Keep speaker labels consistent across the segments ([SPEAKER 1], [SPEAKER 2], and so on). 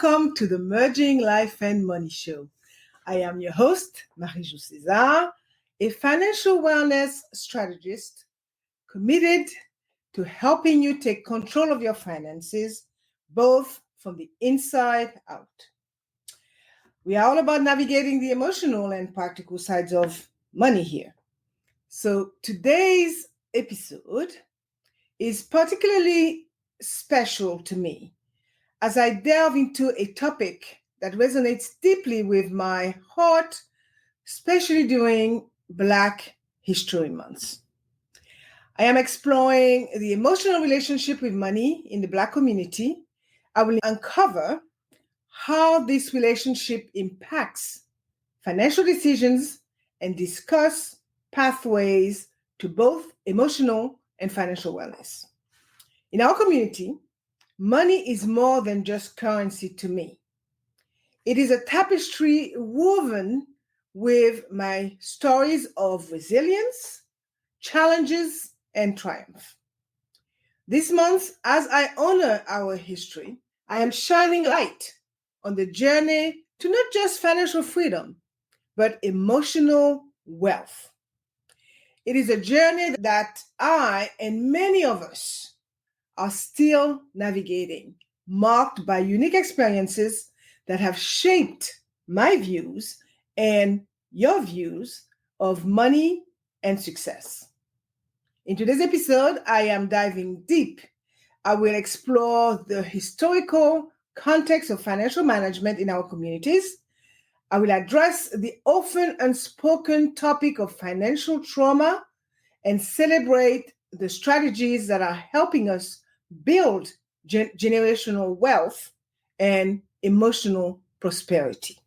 [SPEAKER 1] Welcome to the Merging Life and Money Show. I am your host, Marie-Jo César, a financial wellness strategist committed to helping you take control of your finances, both from the inside out. We are all about navigating the emotional and practical sides of money here. So today's episode is particularly special to me as I delve into a topic that resonates deeply with my heart, especially during Black History Month. I am exploring the emotional relationship with money in the Black community. I will uncover how this relationship impacts financial decisions and discuss pathways to both emotional and financial wellness. In our community, money is more than just currency to me. It is a tapestry woven with my stories of resilience, challenges, and triumph. This month, as I honor our history, I am shining light on the journey to not just financial freedom, but emotional wealth. It is a journey that I and many of us are still navigating, marked by unique experiences that have shaped my views and your views of money and success. In today's episode, I am diving deep. I will explore the historical context of financial management in our communities. I will address the often unspoken topic of financial trauma and celebrate the strategies that are helping us build generational wealth and emotional prosperity.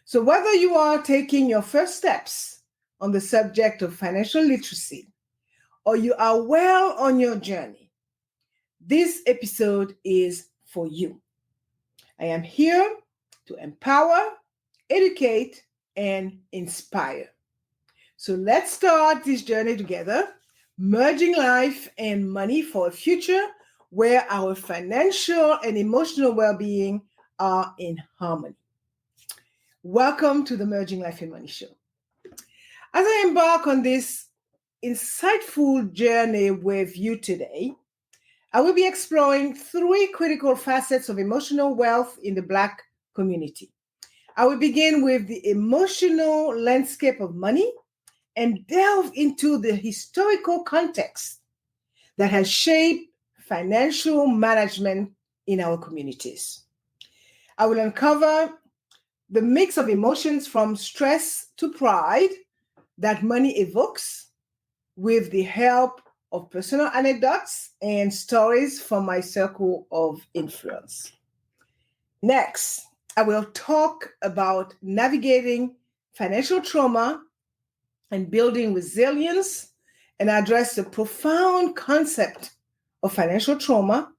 [SPEAKER 1] So whether you are taking your first steps on the subject of financial literacy or you are well on your journey, this episode is for you. I am here to empower, educate, and inspire. So let's start this journey together, merging life and money for a future where our financial and emotional well-being are in harmony. Welcome to the Merging Life and Money Show. As I embark on this insightful journey with you today, I will be exploring three critical facets of emotional wealth in the Black community. I will begin with the emotional landscape of money and delve into the historical context that has shaped financial management in our communities. I will uncover the mix of emotions from stress to pride that money evokes with the help of personal anecdotes and stories from my circle of influence. Next, I will talk about navigating financial trauma and building resilience and address the profound concept of financial trauma,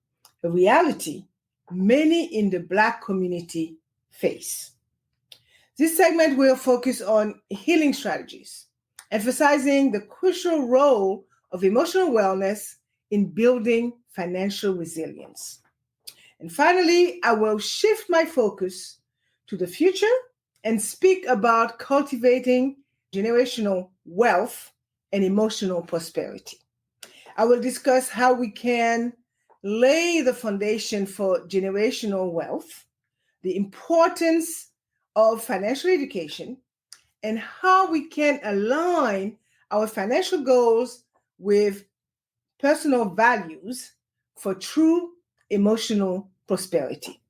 [SPEAKER 1] a reality many in the Black community face. This segment will focus on healing strategies, emphasizing the crucial role of emotional wellness in building financial resilience. And finally, I will shift my focus to the future and speak about cultivating generational wealth and emotional prosperity. I will discuss how we can lay the foundation for generational wealth, the importance of financial education, and how we can align our financial goals with personal values for true emotional prosperity.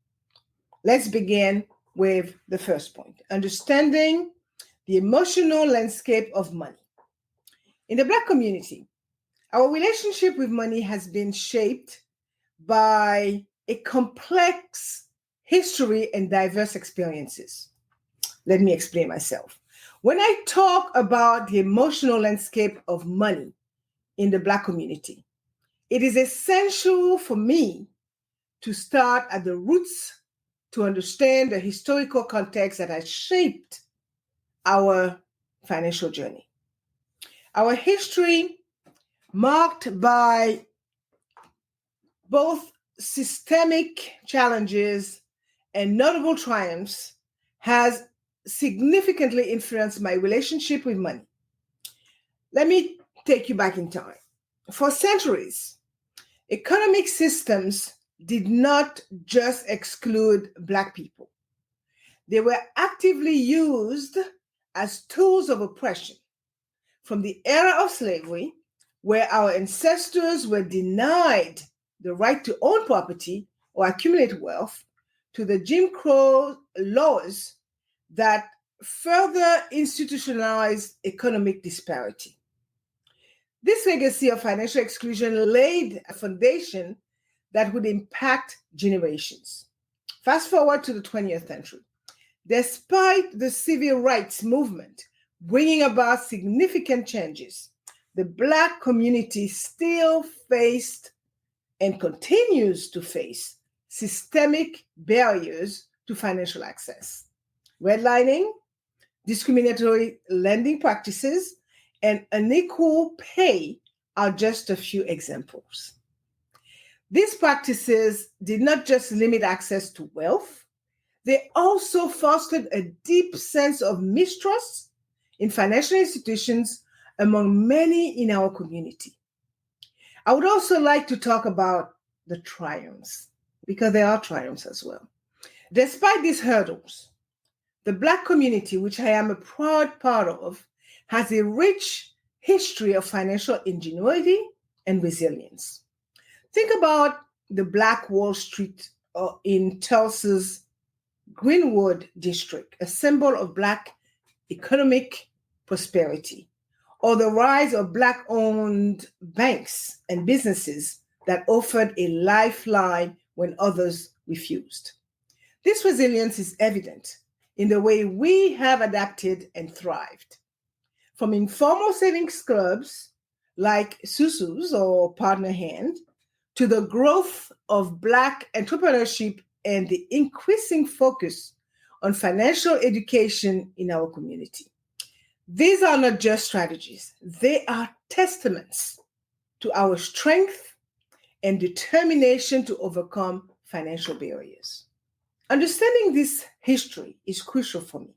[SPEAKER 1] Let's begin with the first point, understanding the emotional landscape of money. In the Black community, our relationship with money has been shaped by a complex history and diverse experiences. Let me explain myself. When I talk about the emotional landscape of money in the Black community, it is essential for me to start at the roots to understand the historical context that has shaped our financial journey. Our history, marked by both systemic challenges and notable triumphs has significantly influenced my relationship with money. Let me take you back in time. For centuries, economic systems did not just exclude Black people. They were actively used as tools of oppression. From the era of slavery, where our ancestors were denied the right to own property or accumulate wealth, to the Jim Crow laws that further institutionalized economic disparity. This legacy of financial exclusion laid a foundation that would impact generations. Fast forward to the 20th century. Despite the civil rights movement bringing about significant changes, the Black community still faced and continues to face systemic barriers to financial access. Redlining, discriminatory lending practices, and unequal pay are just a few examples. These practices did not just limit access to wealth, they also fostered a deep sense of mistrust in financial institutions among many in our community. I would also like to talk about the triumphs, because there are triumphs as well. Despite these hurdles, the Black community, which I am a proud part of, has a rich history of financial ingenuity and resilience. Think about the Black Wall Street in Tulsa's Greenwood district, a symbol of Black economic prosperity, or the rise of Black-owned banks and businesses that offered a lifeline when others refused. This resilience is evident in the way we have adapted and thrived. From informal savings clubs like Susu's or Partner Hand, to the growth of Black entrepreneurship and the increasing focus on financial education in our community. These are not just strategies, they are testaments to our strength and determination to overcome financial barriers. Understanding this history is crucial for me.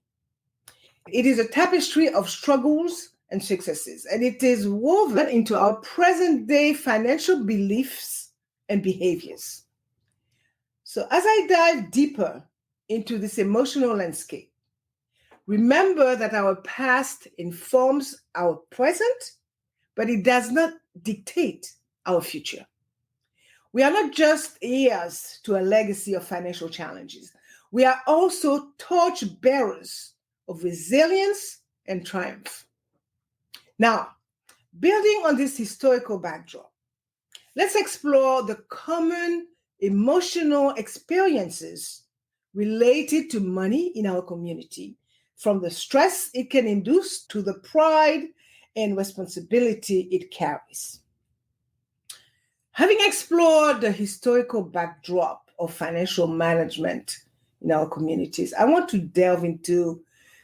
[SPEAKER 1] It is a tapestry of struggles and successes, and it is woven into our present-day financial beliefs and behaviors. So as I dive deeper into this emotional landscape, remember that our past informs our present, but it does not dictate our future. We are not just heirs to a legacy of financial challenges. We are also torch bearers of resilience and triumph. Now, building on this historical backdrop, let's explore the common emotional experiences related to money in our community, from the stress it can induce to the pride and responsibility it carries. Having explored the historical backdrop of financial management in our communities, I want to delve into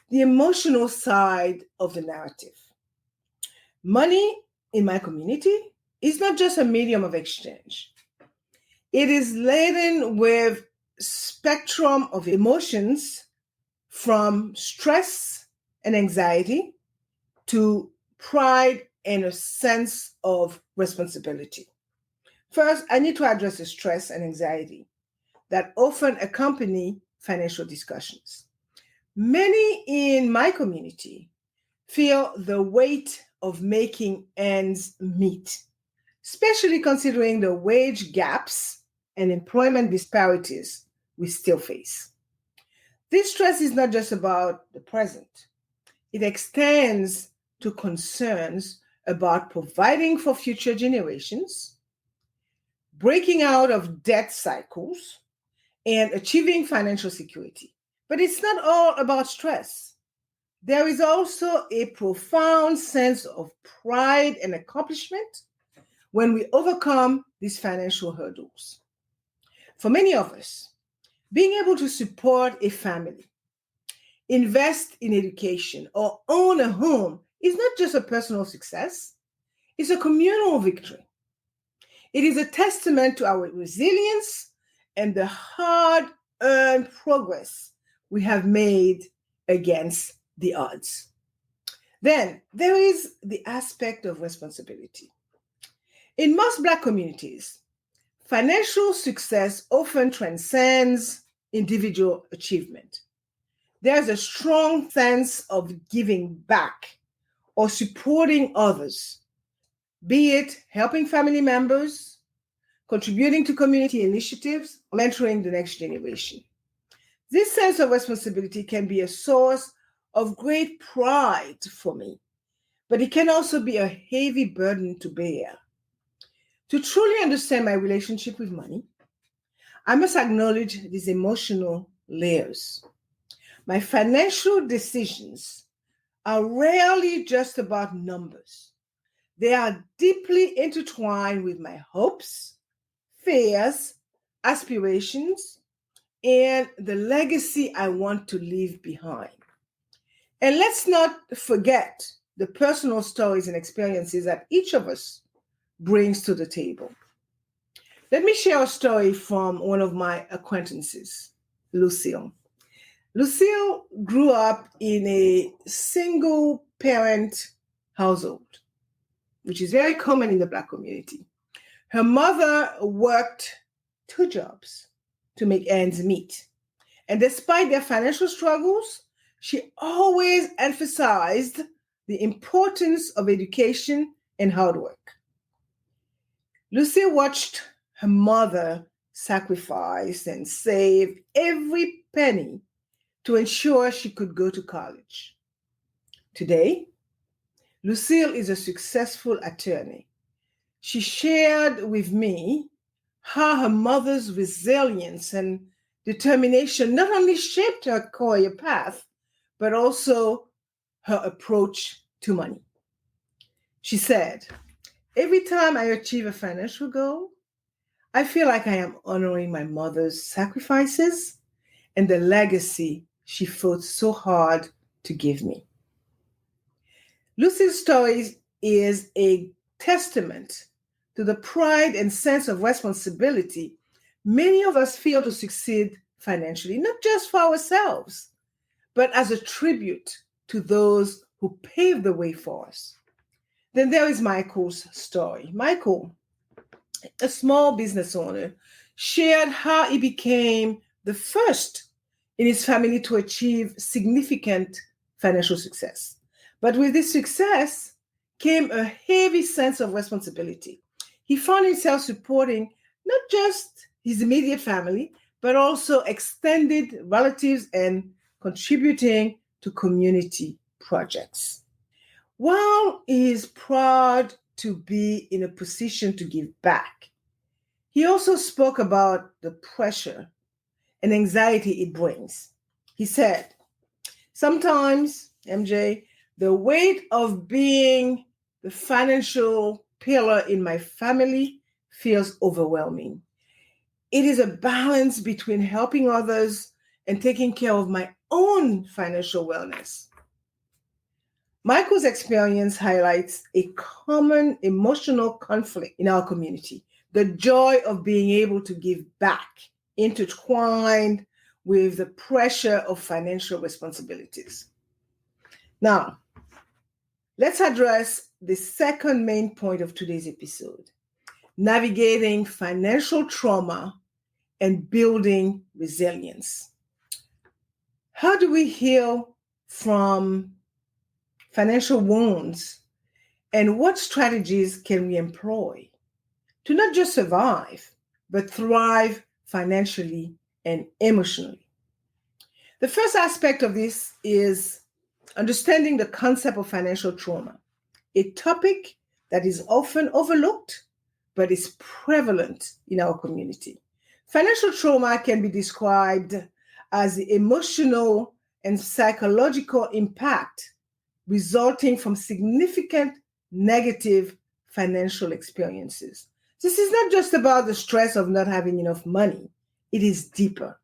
[SPEAKER 1] the emotional side of the narrative. Money in my community is not just a medium of exchange. It is laden with spectrum of emotions, from stress and anxiety to pride and a sense of responsibility. First, I need to address the stress and anxiety that often accompany financial discussions. Many in my community feel the weight of making ends meet, especially considering the wage gaps and employment disparities we still face. This stress is not just about the present. It extends to concerns about providing for future generations, breaking out of debt cycles, and achieving financial security. But it's not all about stress. There is also a profound sense of pride and accomplishment when we overcome these financial hurdles. For many of us, being able to support a family, invest in education, or own a home is not just a personal success, it's a communal victory. It is a testament to our resilience and the hard unearned progress we have made against the odds. Then there is the aspect of responsibility. In most Black communities, financial success often transcends individual achievement. There's a strong sense of giving back or supporting others, be it helping family members, contributing to community initiatives, or mentoring the next generation. This sense of responsibility can be a source of great pride for me, but it can also be a heavy burden to bear. To truly understand my relationship with money, I must acknowledge these emotional layers. My financial decisions are rarely just about numbers. They are deeply intertwined with my hopes, fears, aspirations, and the legacy I want to leave behind. And let's not forget the personal stories and experiences that each of us brings to the table. Let me share a story from one of my acquaintances, Lucille. Lucille grew up in a single parent household, which is very common in the Black community. Her mother worked 2 jobs to make ends meet. And despite their financial struggles, she always emphasized the importance of education and hard work. Lucy watched her mother sacrifice and save every penny to ensure she could go to college. Today, Lucille is a successful attorney. She shared with me how her mother's resilience and determination not only shaped her career path, but also her approach to money. She said, "Every time I achieve a financial goal, I feel like I am honoring my mother's sacrifices and the legacy she fought so hard to give me." Lucy's story is a testament to the pride and sense of responsibility many of us feel to succeed financially, not just for ourselves, but as a tribute to those who paved the way for us. Then there is Michael's story. Michael, a small business owner, shared how he became the first in his family to achieve significant financial success. But with this success came a heavy sense of responsibility. He found himself supporting not just his immediate family, but also extended relatives and contributing to community projects. While he is proud to be in a position to give back, he also spoke about the pressure and anxiety it brings. He said, "Sometimes, MJ, the weight of being the financial pillar in my family feels overwhelming. It is a balance between helping others and taking care of my own financial wellness." Michael's experience highlights a common emotional conflict in our community, the joy of being able to give back, intertwined with the pressure of financial responsibilities. Now, let's address the second main point of today's episode: navigating financial trauma and building resilience. How do we heal from financial wounds, and what strategies can we employ to not just survive, but thrive financially and emotionally? The first aspect of this is understanding the concept of financial trauma, a topic that is often overlooked, but is prevalent in our community. Financial trauma can be described as the emotional and psychological impact resulting from significant negative financial experiences. This is not just about the stress of not having enough money. It is deeper.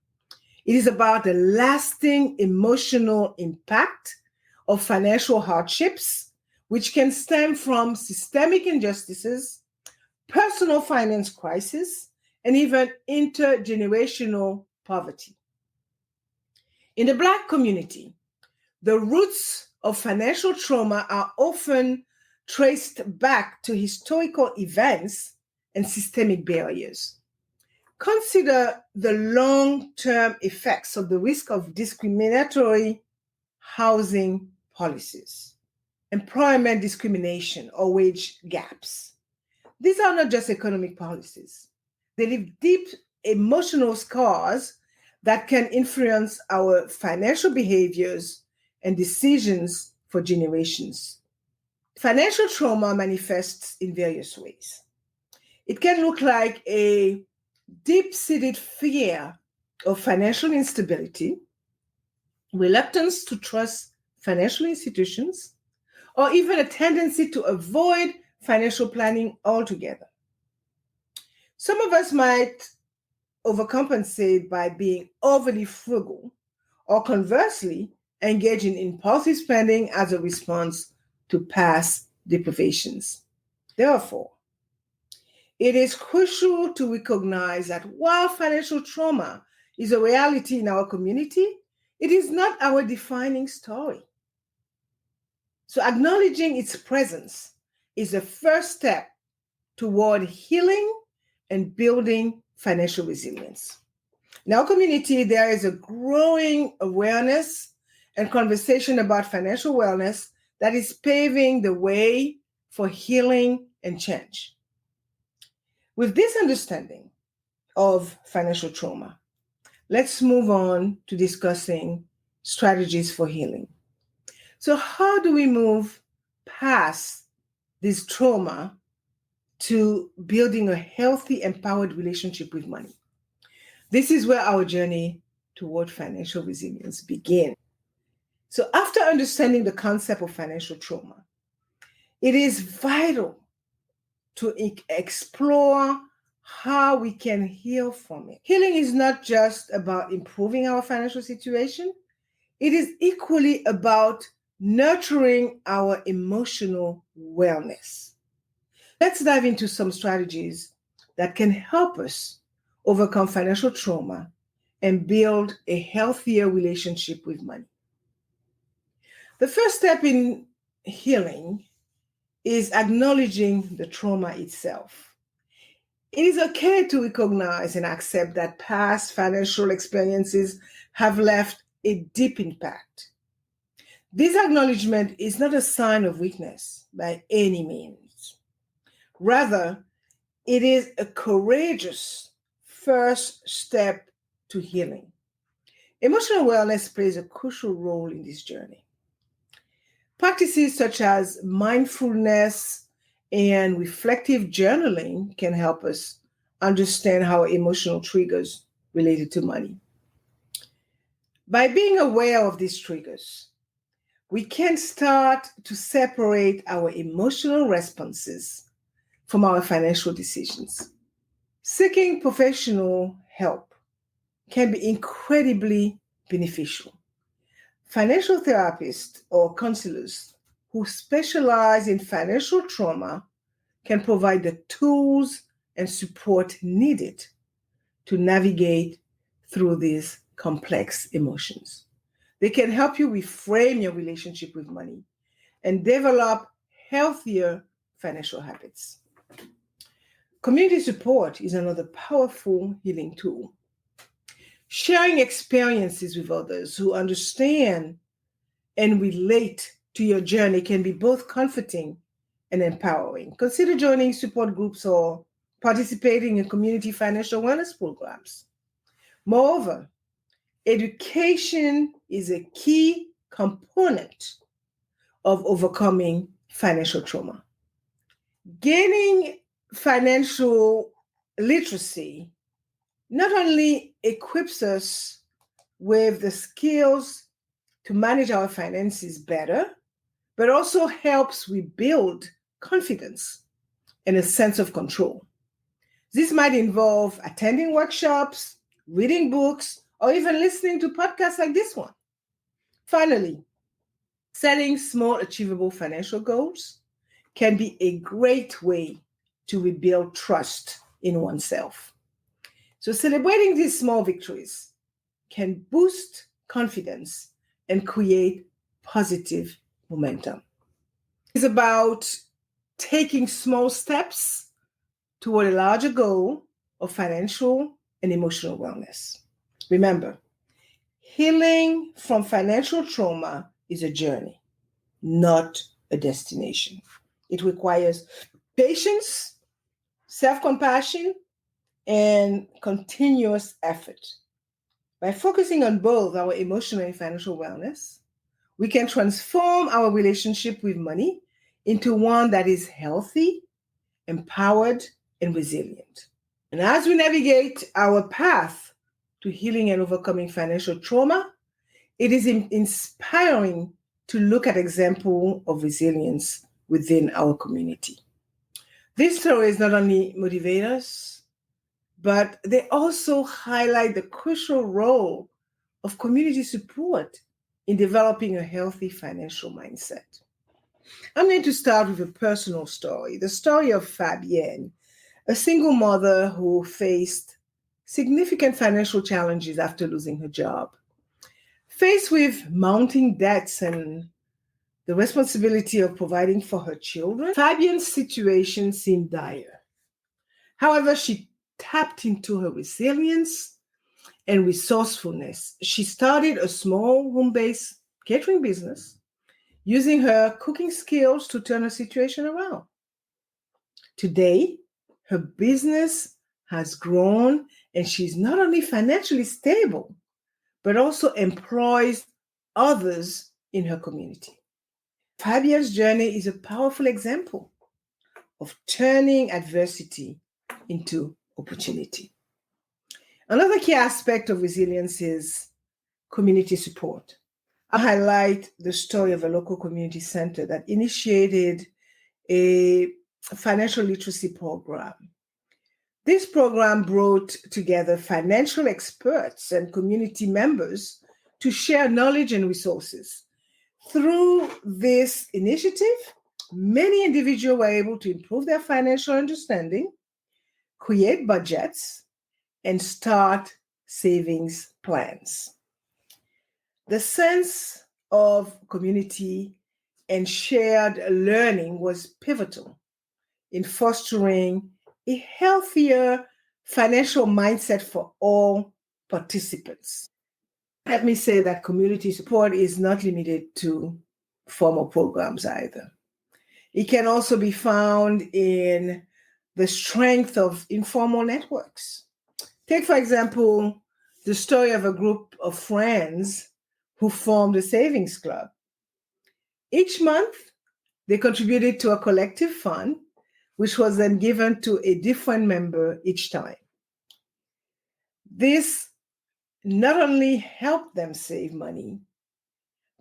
[SPEAKER 1] It is about the lasting emotional impact of financial hardships, which can stem from systemic injustices, personal finance crisis, and even intergenerational poverty. In the Black community, the roots of financial trauma are often traced back to historical events and systemic barriers. Consider the long-term effects of the risk of discriminatory housing policies, employment discrimination, or wage gaps. These are not just economic policies. They leave deep emotional scars that can influence our financial behaviors and decisions for generations. Financial trauma manifests in various ways. It can look like a deep-seated fear of financial instability, reluctance to trust financial institutions, or even a tendency to avoid financial planning altogether. Some of us might overcompensate by being overly frugal, or conversely, engage in impulsive spending as a response to past deprivations. Therefore, it is crucial to recognize that while financial trauma is a reality in our community, it is not our defining story. So, acknowledging its presence is the first step toward healing and building financial resilience. In our community, there is a growing awareness and conversation about financial wellness that is paving the way for healing and change. With this understanding of financial trauma, let's move on to discussing strategies for healing. So, how do we move past this trauma to building a healthy, empowered relationship with money? This is where our journey toward financial resilience begins. So, after understanding the concept of financial trauma, it is vital to explore how we can heal from it. Healing is not just about improving our financial situation, it is equally about nurturing our emotional wellness. Let's dive into some strategies that can help us overcome financial trauma and build a healthier relationship with money. The first step in healing is acknowledging the trauma itself. It is okay to recognize and accept that past financial experiences have left a deep impact. This acknowledgement is not a sign of weakness by any means. Rather, it is a courageous first step to healing. Emotional wellness plays a crucial role in this journey. Practices such as mindfulness and reflective journaling can help us understand how emotional triggers related to money. By being aware of these triggers, we can start to separate our emotional responses from our financial decisions. Seeking professional help can be incredibly beneficial. Financial therapists or counselors who specialize in financial trauma can provide the tools and support needed to navigate through these complex emotions. They can help you reframe your relationship with money and develop healthier financial habits. Community support is another powerful healing tool. Sharing experiences with others who understand and relate to your journey can be both comforting and empowering. Consider joining support groups or participating in community financial wellness programs. Moreover, education is a key component of overcoming financial trauma. Gaining financial literacy not only equips us with the skills to manage our finances better, but also helps rebuild confidence and a sense of control. This might involve attending workshops, reading books, or even listening to podcasts like this one. Finally, setting small, achievable financial goals can be a great way to rebuild trust in oneself. So, celebrating these small victories can boost confidence, and create positive momentum. It's about taking small steps toward a larger goal of financial and emotional wellness. Remember, healing from financial trauma is a journey, not a destination. It requires patience, self compassion, and continuous effort. By focusing on both our emotional and financial wellness, we can transform our relationship with money into one that is healthy, empowered, and resilient. And as we navigate our path to healing and overcoming financial trauma, it is inspiring to look at examples of resilience within our community. These stories not only motivate us, but they also highlight the crucial role of community support in developing a healthy financial mindset. I'm going to start with a personal story, the story of Fabienne, a single mother who faced significant financial challenges after losing her job. Faced with mounting debts and the responsibility of providing for her children, Fabienne's situation seemed dire. However, she tapped into her resilience and resourcefulness. She started a small home-based catering business, using her cooking skills to turn her situation around. Today, her business has grown and she's not only financially stable, but also employs others in her community. Fabienne's journey is a powerful example of turning adversity into opportunity. Another key aspect of resilience is community support. I'll highlight the story of a local community center that initiated a financial literacy program. This program brought together financial experts and community members to share knowledge and resources. Through this initiative, many individuals were able to improve their financial understanding, create budgets, and start savings plans. The sense of community and shared learning was pivotal in fostering a healthier financial mindset for all participants. Let me say that community support is not limited to formal programs either. It can also be found in the strength of informal networks. Take, for example, the story of a group of friends who formed a savings club. Each month, they contributed to a collective fund, which was then given to a different member each time. This not only helped them save money,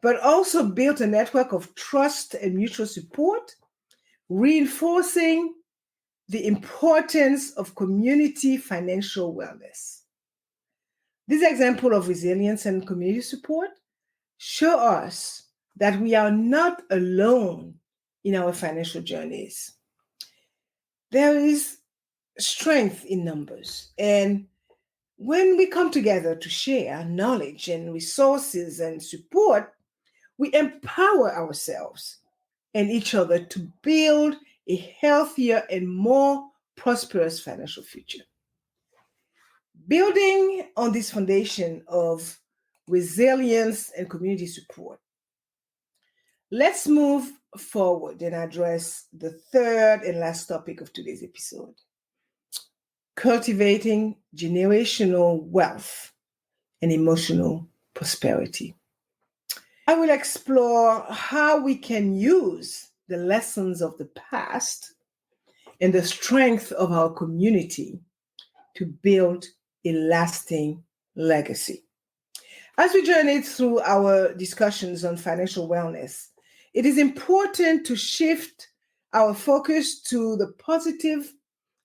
[SPEAKER 1] but also built a network of trust and mutual support, reinforcing the importance of community financial wellness. This example of resilience and community support show us that we are not alone in our financial journeys. There is strength in numbers, and when we come together to share knowledge and resources and support, we empower ourselves and each other to build a healthier and more prosperous financial future. Building on this foundation of resilience and community support, let's move forward and address the third and last topic of today's episode: cultivating generational wealth and emotional prosperity. I will explore how we can use the lessons of the past and the strength of our community to build a lasting legacy. As we journey through our discussions on financial wellness, it is important to shift our focus to the positive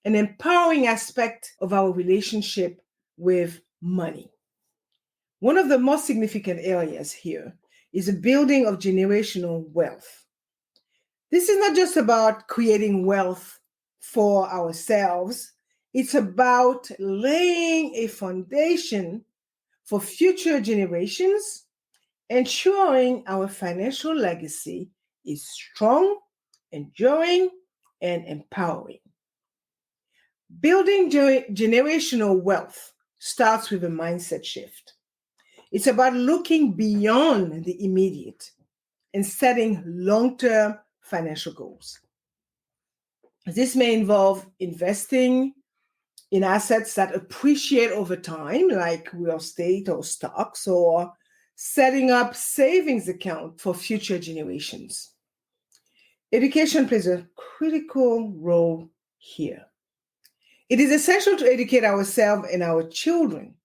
[SPEAKER 1] and empowering aspect of our relationship with money. One of the most significant areas here is the building of generational wealth. This is not just about creating wealth for ourselves, it's about laying a foundation for future generations, ensuring our financial legacy is strong, enduring, and empowering. Building generational wealth starts with a mindset shift. It's about looking beyond the immediate and setting long-term financial goals. This may involve investing in assets that appreciate over time, like real estate or stocks, or setting up savings account for future generations. Education plays a critical role here. It is essential to educate ourselves and our children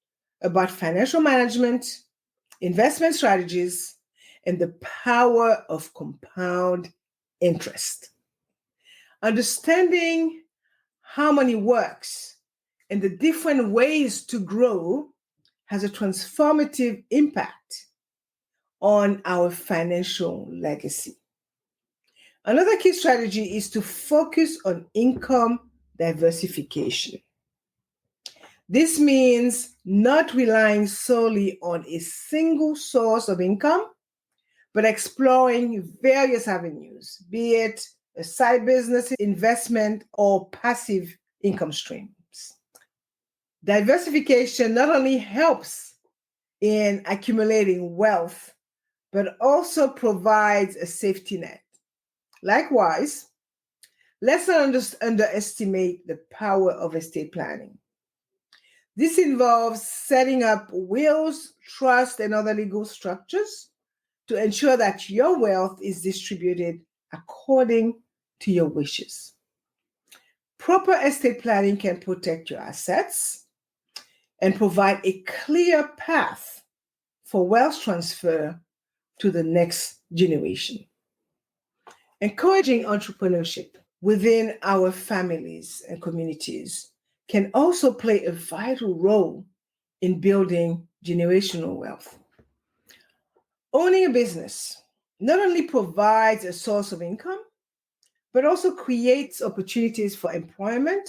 [SPEAKER 1] about financial management, investment strategies, and the power of compound interest. Understanding how money works and the different ways to grow has a transformative impact on our financial legacy. Another key strategy is to focus on income diversification. This means not relying solely on a single source of income, but exploring various avenues, be it a side business, investment, or passive income streams. Diversification not only helps in accumulating wealth, but also provides a safety net. Likewise, let's not underestimate the power of estate planning. This involves setting up wills, trusts, and other legal structures to ensure that your wealth is distributed according to your wishes. Proper estate planning can protect your assets and provide a clear path for wealth transfer to the next generation. Encouraging entrepreneurship within our families and communities can also play a vital role in building generational wealth. Owning a business not only provides a source of income, but also creates opportunities for employment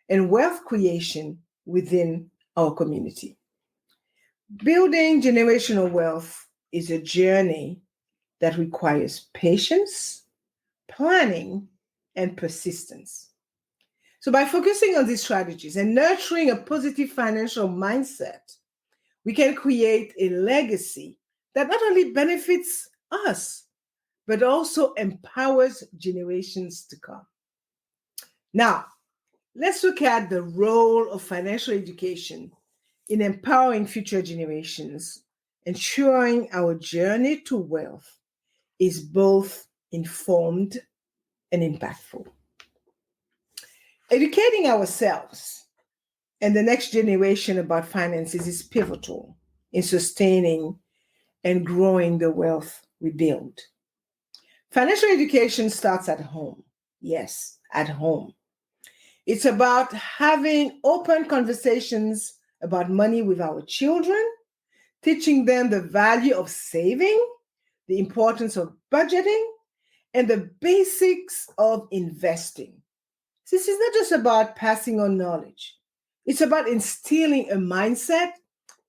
[SPEAKER 1] and wealth creation within our community. Building generational wealth is a journey that requires patience, planning, and persistence. So by focusing on these strategies and nurturing a positive financial mindset, we can create a legacy that not only benefits us, but also empowers generations to come. Now, let's look at the role of financial education in empowering future generations, ensuring our journey to wealth is both informed and impactful. Educating ourselves and the next generation about finances is pivotal in sustaining and growing the wealth we build. Financial education starts at home. Yes, at home. It's about having open conversations about money with our children, teaching them the value of saving, the importance of budgeting, and the basics of investing. This is not just about passing on knowledge. It's about instilling a mindset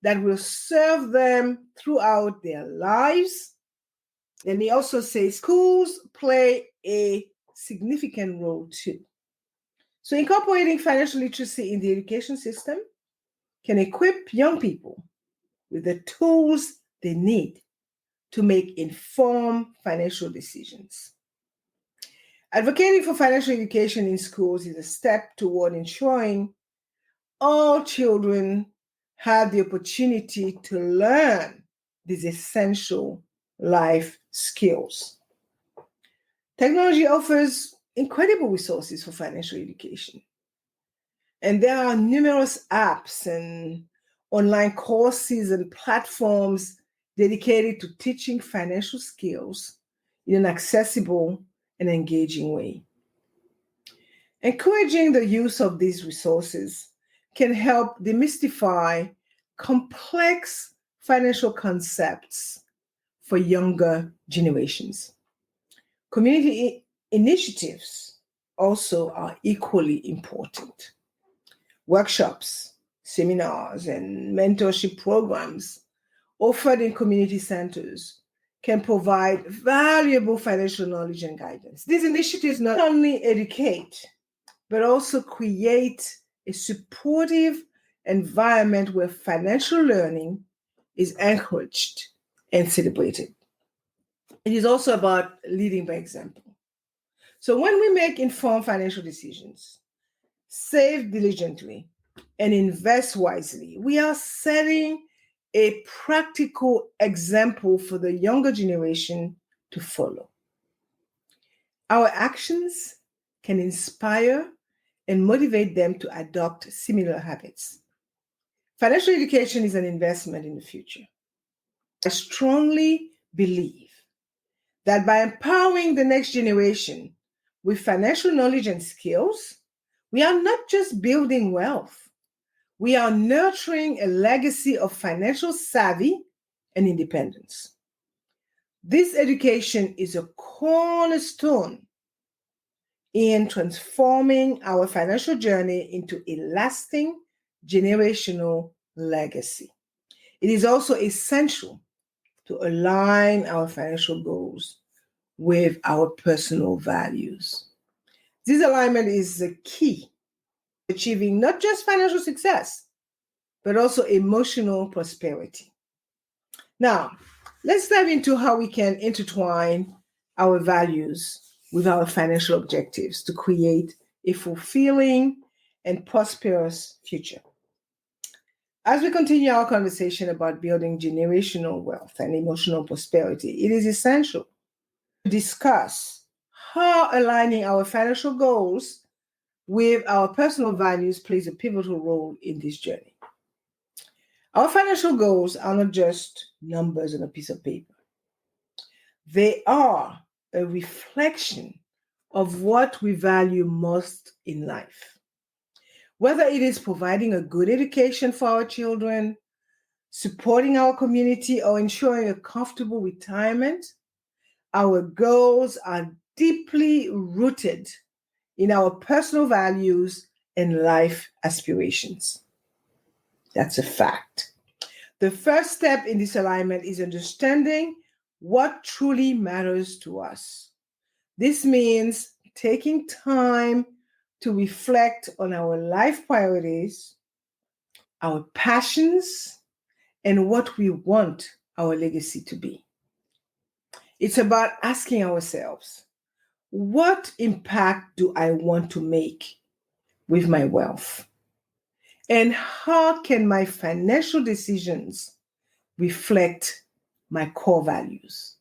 [SPEAKER 1] that will serve them throughout their lives. Let me also say schools play a significant role too. So incorporating financial literacy in the education system can equip young people with the tools they need to make informed financial decisions. Advocating for financial education in schools is a step toward ensuring all children have the opportunity to learn these essential life skills. Technology offers incredible resources for financial education. And there are numerous apps and online courses and platforms dedicated to teaching financial skills in an accessible and engaging way. Encouraging the use of these resources can help demystify complex financial concepts for younger generations. Community initiatives also are equally important. Workshops, seminars and mentorship programs offered in community centers can provide valuable financial knowledge and guidance. These initiatives not only educate, but also create a supportive environment where financial learning is encouraged and celebrated. It is also about leading by example. So when we make informed financial decisions, save diligently, and invest wisely, we are setting a practical example for the younger generation to follow. Our actions can inspire and motivate them to adopt similar habits. Financial education is an investment in the future. I strongly believe that by empowering the next generation with financial knowledge and skills, we are not just building wealth, we are nurturing a legacy of financial savvy and independence. This education is a cornerstone in transforming our financial journey into a lasting generational legacy. It is also essential to align our financial goals with our personal values. This alignment is the key to achieving not just financial success, but also emotional prosperity. Now, let's dive into how we can intertwine our values with our financial objectives to create a fulfilling and prosperous future. As we continue our conversation about building generational wealth and emotional prosperity, it is essential to discuss how aligning our financial goals with our personal values plays a pivotal role in this journey. Our financial goals are not just numbers on a piece of paper. They are a reflection of what we value most in life. Whether it is providing a good education for our children, supporting our community, or ensuring a comfortable retirement, our goals are deeply rooted in our personal values and life aspirations. That's a fact. The first step in this alignment is understanding what truly matters to us. This means taking time to reflect on our life priorities, our passions, and what we want our legacy to be. It's about asking ourselves, what impact do I want to make with my wealth? And how can my financial decisions reflect my core values?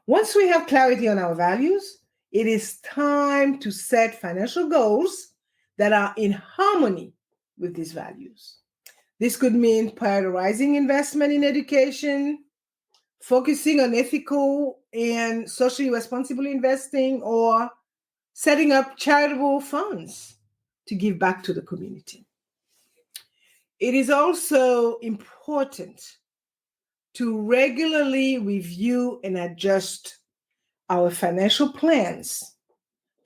[SPEAKER 1] Once we have clarity on our values, it is time to set financial goals that are in harmony with these values. This could mean prioritizing investment in education, focusing on ethical and socially responsible investing, or setting up charitable funds to give back to the community. It is also important to regularly review and adjust our financial plans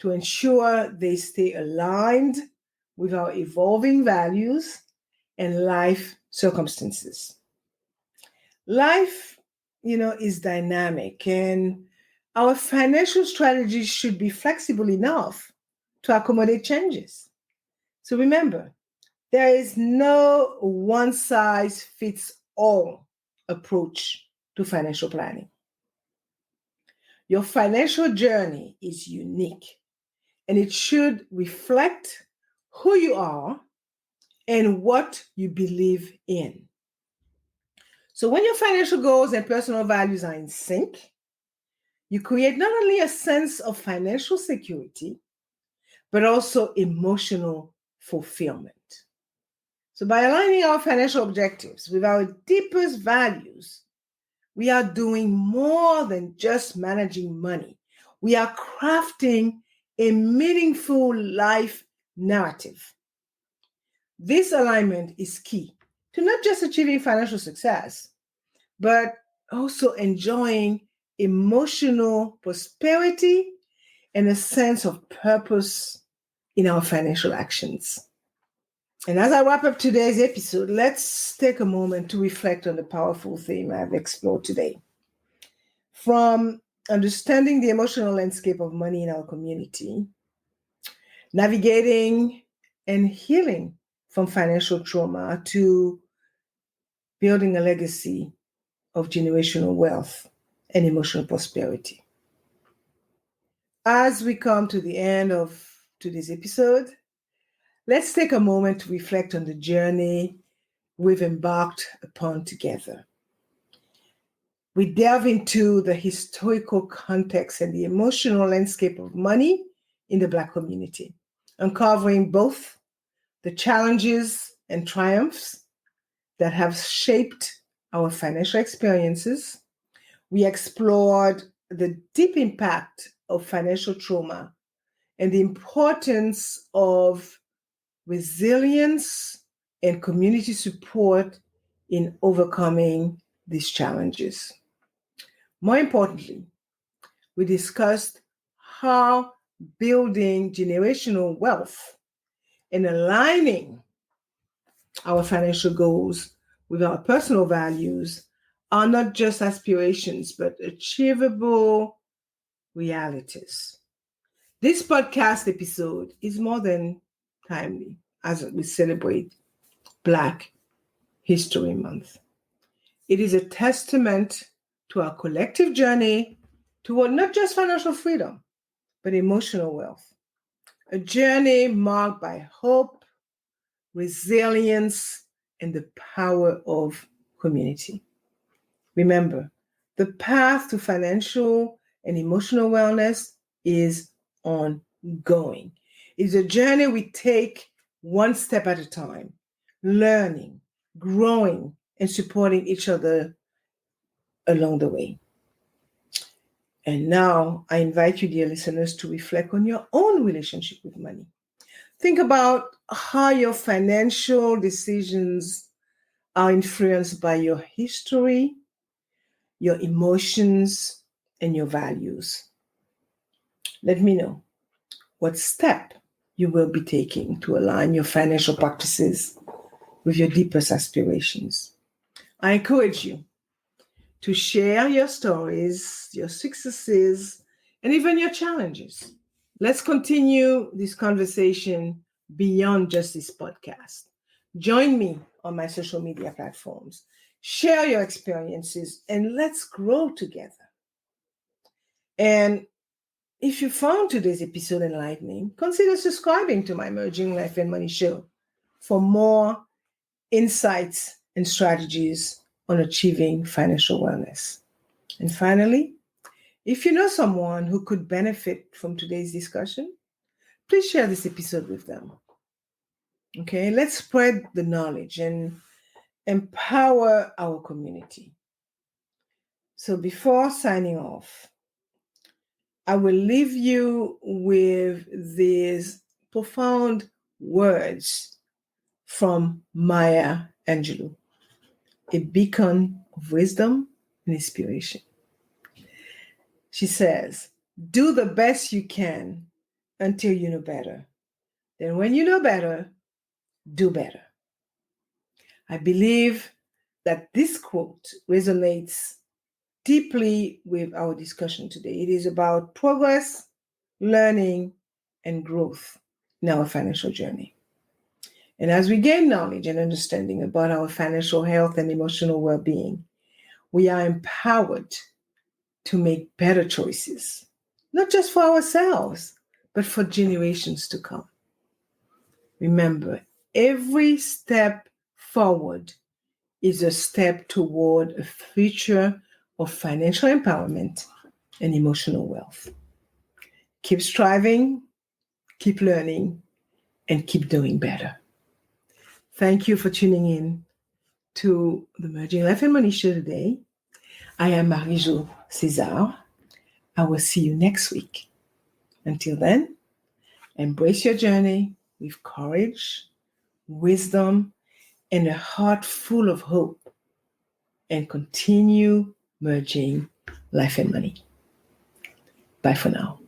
[SPEAKER 1] to ensure they stay aligned with our evolving values and life circumstances. Life, is dynamic, and our financial strategies should be flexible enough to accommodate changes. So remember, there is no one-size-fits-all approach to financial planning. Your financial journey is unique, and it should reflect who you are and what you believe in. So when your financial goals and personal values are in sync, you create not only a sense of financial security, but also emotional fulfillment. So by aligning our financial objectives with our deepest values, we are doing more than just managing money. We are crafting a meaningful life narrative. This alignment is key to not just achieving financial success, but also enjoying emotional prosperity and a sense of purpose in our financial actions. And as I wrap up today's episode, let's take a moment to reflect on the powerful theme I've explored today. From understanding the emotional landscape of money in our community, navigating and healing from financial trauma, to building a legacy of generational wealth and emotional prosperity. As we come to the end of today's episode, let's take a moment to reflect on the journey we've embarked upon together. We delve into the historical context and the emotional landscape of money in the Black community, uncovering both the challenges and triumphs that have shaped our financial experiences. We explored the deep impact of financial trauma and the importance of resilience and community support in overcoming these challenges. More importantly, we discussed how building generational wealth and aligning our financial goals with our personal values are not just aspirations, but achievable realities. This podcast episode is more than timely as we celebrate Black History Month. It is a testament to our collective journey toward not just financial freedom, but emotional wealth. A journey marked by hope, resilience, and the power of community. Remember, the path to financial and emotional wellness is ongoing. It's a journey we take one step at a time, learning, growing, and supporting each other along the way. And now I invite you, dear listeners, to reflect on your own relationship with money. Think about how your financial decisions are influenced by your history, your emotions, and your values. Let me know what step you will be taking to align your financial practices with your deepest aspirations. I encourage you to share your stories, your successes, and even your challenges. Let's continue this conversation beyond just this podcast. Join me on my social media platforms. Share your experiences and let's grow together. And if you found today's episode enlightening, consider subscribing to my Emerging Life and Money show for more insights and strategies on achieving financial wellness. And finally, if you know someone who could benefit from today's discussion, please share this episode with them. Okay, let's spread the knowledge and empower our community. So before signing off, I will leave you with these profound words from Maya Angelou, a beacon of wisdom and inspiration. She says, "Do the best you can until you know better. Then when you know better, do better." I believe that this quote resonates deeply with our discussion today. It is about progress, learning, and growth in our financial journey. And as we gain knowledge and understanding about our financial health and emotional well-being, we are empowered to make better choices, not just for ourselves, but for generations to come. Remember, every step forward is a step toward a future of financial empowerment and emotional wealth. Keep striving, keep learning, and keep doing better. Thank you for tuning in to the Emerging Life and Money show today. I am Marie-Jo César. I will see you next week. Until then, embrace your journey with courage, wisdom, and a heart full of hope, and continue merging life and money. Bye for now.